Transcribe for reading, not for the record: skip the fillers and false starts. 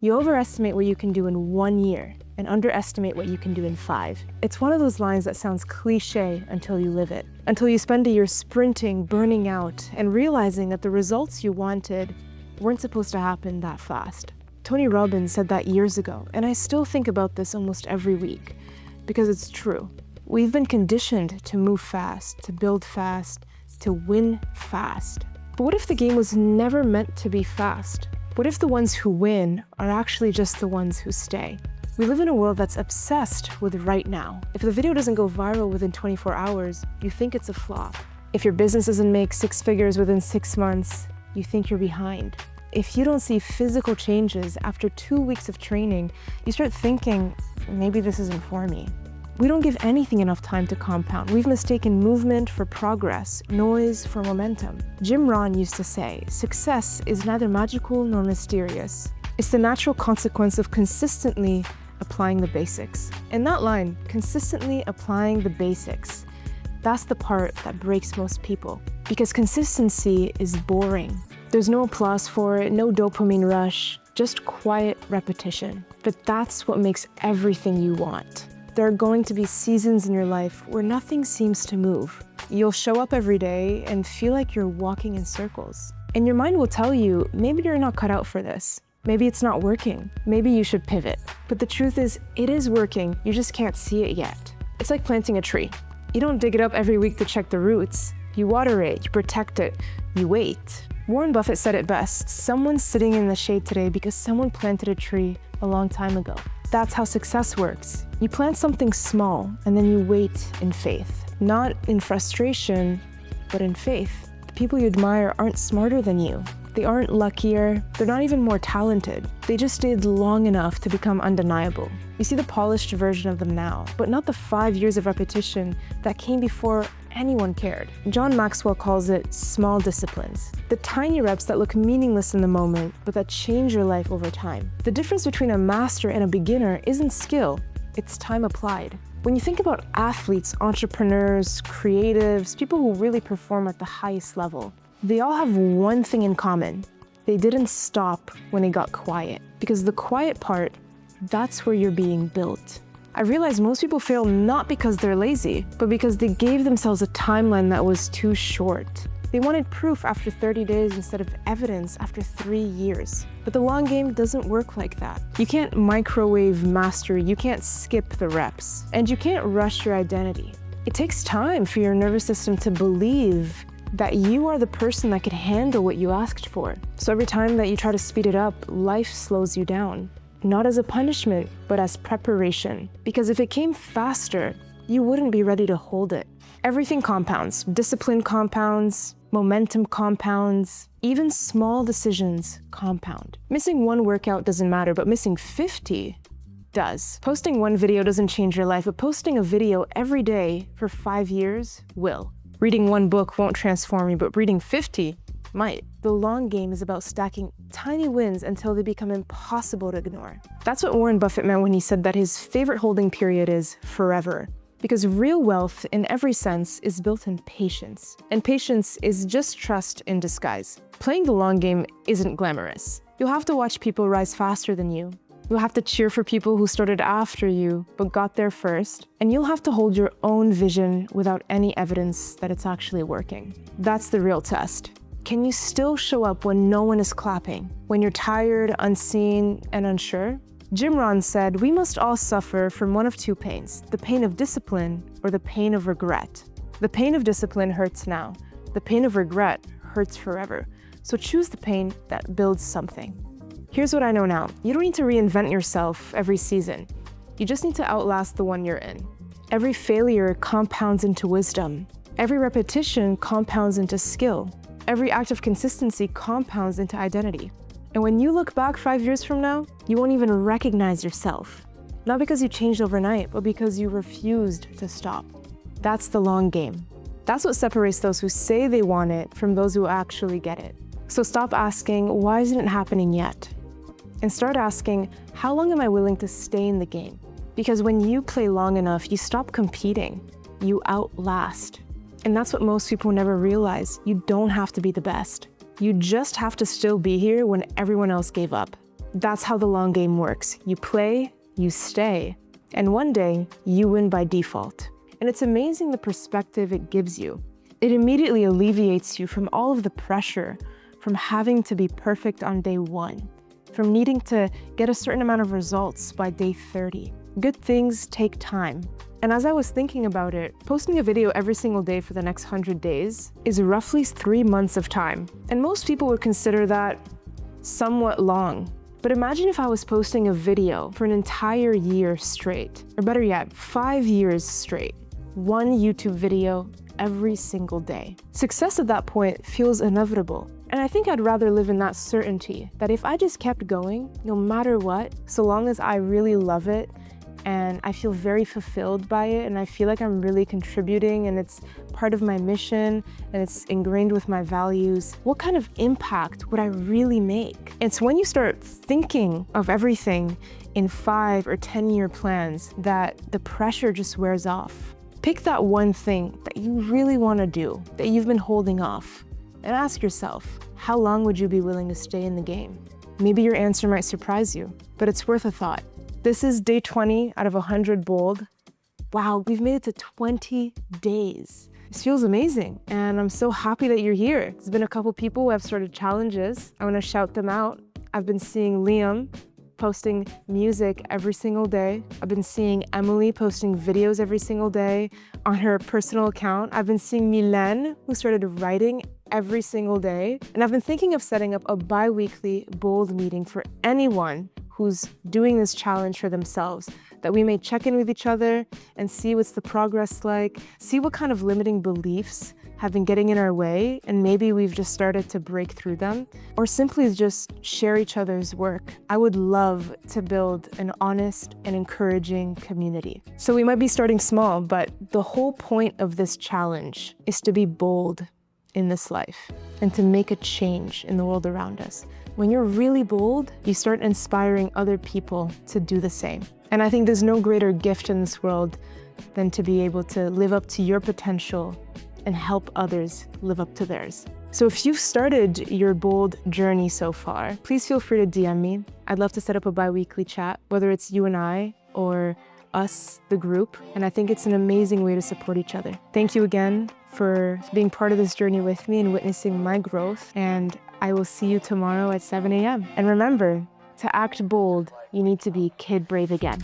You overestimate what you can do in 1 year and underestimate what you can do in 5. It's one of those lines that sounds cliche until you live it. Until you spend a year sprinting, burning out, and realizing that the results you wanted weren't supposed to happen that fast. Tony Robbins said that years ago, and I still think about this almost every week, because it's true. We've been conditioned to move fast, to build fast, to win fast. But what if the game was never meant to be fast? What if the ones who win are actually just the ones who stay? We live in a world that's obsessed with right now. If the video doesn't go viral within 24 hours, you think it's a flop. If your business doesn't make 6 figures within 6 months, you think you're behind. If you don't see physical changes after 2 weeks of training, you start thinking, maybe this isn't for me. We don't give anything enough time to compound. We've mistaken movement for progress, noise for momentum. Jim Rohn used to say, success is neither magical nor mysterious. It's the natural consequence of consistently applying the basics. In that line, consistently applying the basics, that's the part that breaks most people. Because consistency is boring. There's no applause for it, no dopamine rush, just quiet repetition. But that's what makes everything you want. There are going to be seasons in your life where nothing seems to move. You'll show up every day and feel like you're walking in circles. And your mind will tell you, maybe you're not cut out for this. Maybe it's not working. Maybe you should pivot. But the truth is, it is working. You just can't see it yet. It's like planting a tree. You don't dig it up every week to check the roots. You water it, you protect it, you wait. Warren Buffett said it best, someone's sitting in the shade today because someone planted a tree a long time ago. That's how success works. You plant something small and then you wait in faith. Not in frustration, but in faith. The people you admire aren't smarter than you. They aren't luckier. They're not even more talented. They just stayed long enough to become undeniable. You see the polished version of them now, but not the 5 years of repetition that came before anyone cared. John Maxwell calls it small disciplines. The tiny reps that look meaningless in the moment, but that change your life over time. The difference between a master and a beginner isn't skill, it's time applied. When you think about athletes, entrepreneurs, creatives, people who really perform at the highest level, they all have one thing in common. They didn't stop when it got quiet. Because the quiet part, that's where you're being built. I realize most people fail not because they're lazy, but because they gave themselves a timeline that was too short. They wanted proof after 30 days instead of evidence after 3 years. But the long game doesn't work like that. You can't microwave mastery, you can't skip the reps, and you can't rush your identity. It takes time for your nervous system to believe that you are the person that could handle what you asked for. So every time that you try to speed it up, life slows you down. Not as a punishment, but as preparation. Because if it came faster, you wouldn't be ready to hold it. Everything compounds. Discipline compounds, momentum compounds, even small decisions compound. Missing one workout doesn't matter, but missing 50 does. Posting one video doesn't change your life, but posting a video every day for 5 years will. Reading one book won't transform you, but reading 50 might. The long game is about stacking tiny wins until they become impossible to ignore. That's what Warren Buffett meant when he said that his favorite holding period is forever. Because real wealth, in every sense, is built in patience. And patience is just trust in disguise. Playing the long game isn't glamorous. You'll have to watch people rise faster than you. You'll have to cheer for people who started after you, but got there first. And you'll have to hold your own vision without any evidence that it's actually working. That's the real test. Can you still show up when no one is clapping? When you're tired, unseen, and unsure? Jim Rohn said, we must all suffer from one of two pains, the pain of discipline or the pain of regret. The pain of discipline hurts now. The pain of regret hurts forever. So choose the pain that builds something. Here's what I know now. You don't need to reinvent yourself every season. You just need to outlast the one you're in. Every failure compounds into wisdom. Every repetition compounds into skill. Every act of consistency compounds into identity. And when you look back 5 years from now, you won't even recognize yourself. Not because you changed overnight, but because you refused to stop. That's the long game. That's what separates those who say they want it from those who actually get it. So stop asking, why isn't it happening yet? And start asking, how long am I willing to stay in the game? Because when you play long enough, you stop competing. You outlast. And that's what most people never realize. You don't have to be the best. You just have to still be here when everyone else gave up. That's how the long game works. You play, you stay, and one day you win by default. And it's amazing the perspective it gives you. It immediately alleviates you from all of the pressure, from having to be perfect on day 1, from needing to get a certain amount of results by day 30. Good things take time. And as I was thinking about it, posting a video every single day for the next 100 days is roughly 3 months of time. And most people would consider that somewhat long. But imagine if I was posting a video for an entire year straight, or better yet, 5 years straight. 1 YouTube video every single day. Success at that point feels inevitable. And I think I'd rather live in that certainty that if I just kept going, no matter what, so long as I really love it and I feel very fulfilled by it and I feel like I'm really contributing and it's part of my mission and it's ingrained with my values, what kind of impact would I really make? It's when you start thinking of everything in 5 or 10-year plans that the pressure just wears off. Pick that one thing that you really want to do, that you've been holding off, and ask yourself, how long would you be willing to stay in the game? Maybe your answer might surprise you, but it's worth a thought. This is day 20 out of 100 bold. Wow, we've made it to 20 days. This feels amazing, and I'm so happy that you're here. There's been a couple people who have started challenges. I want to shout them out. I've been seeing Liam posting music every single day. I've been seeing Emily posting videos every single day on her personal account. I've been seeing Mylène, who started writing every single day. And I've been thinking of setting up a bi-weekly bold meeting for anyone who's doing this challenge for themselves, that we may check in with each other and see what's the progress like, see what kind of limiting beliefs have been getting in our way, and maybe we've just started to break through them, or simply just share each other's work. I would love to build an honest and encouraging community. So we might be starting small, but the whole point of this challenge is to be bold in this life and to make a change in the world around us. When you're really bold, you start inspiring other people to do the same. And I think there's no greater gift in this world than to be able to live up to your potential and help others live up to theirs. So if you've started your bold journey so far, please feel free to DM me. I'd love to set up a bi-weekly chat, whether it's you and I or us, the group, and I think it's an amazing way to support each other. Thank you again for being part of this journey with me and witnessing my growth, and I will see you tomorrow at 7 a.m. And remember, to act bold, you need to be kid brave again.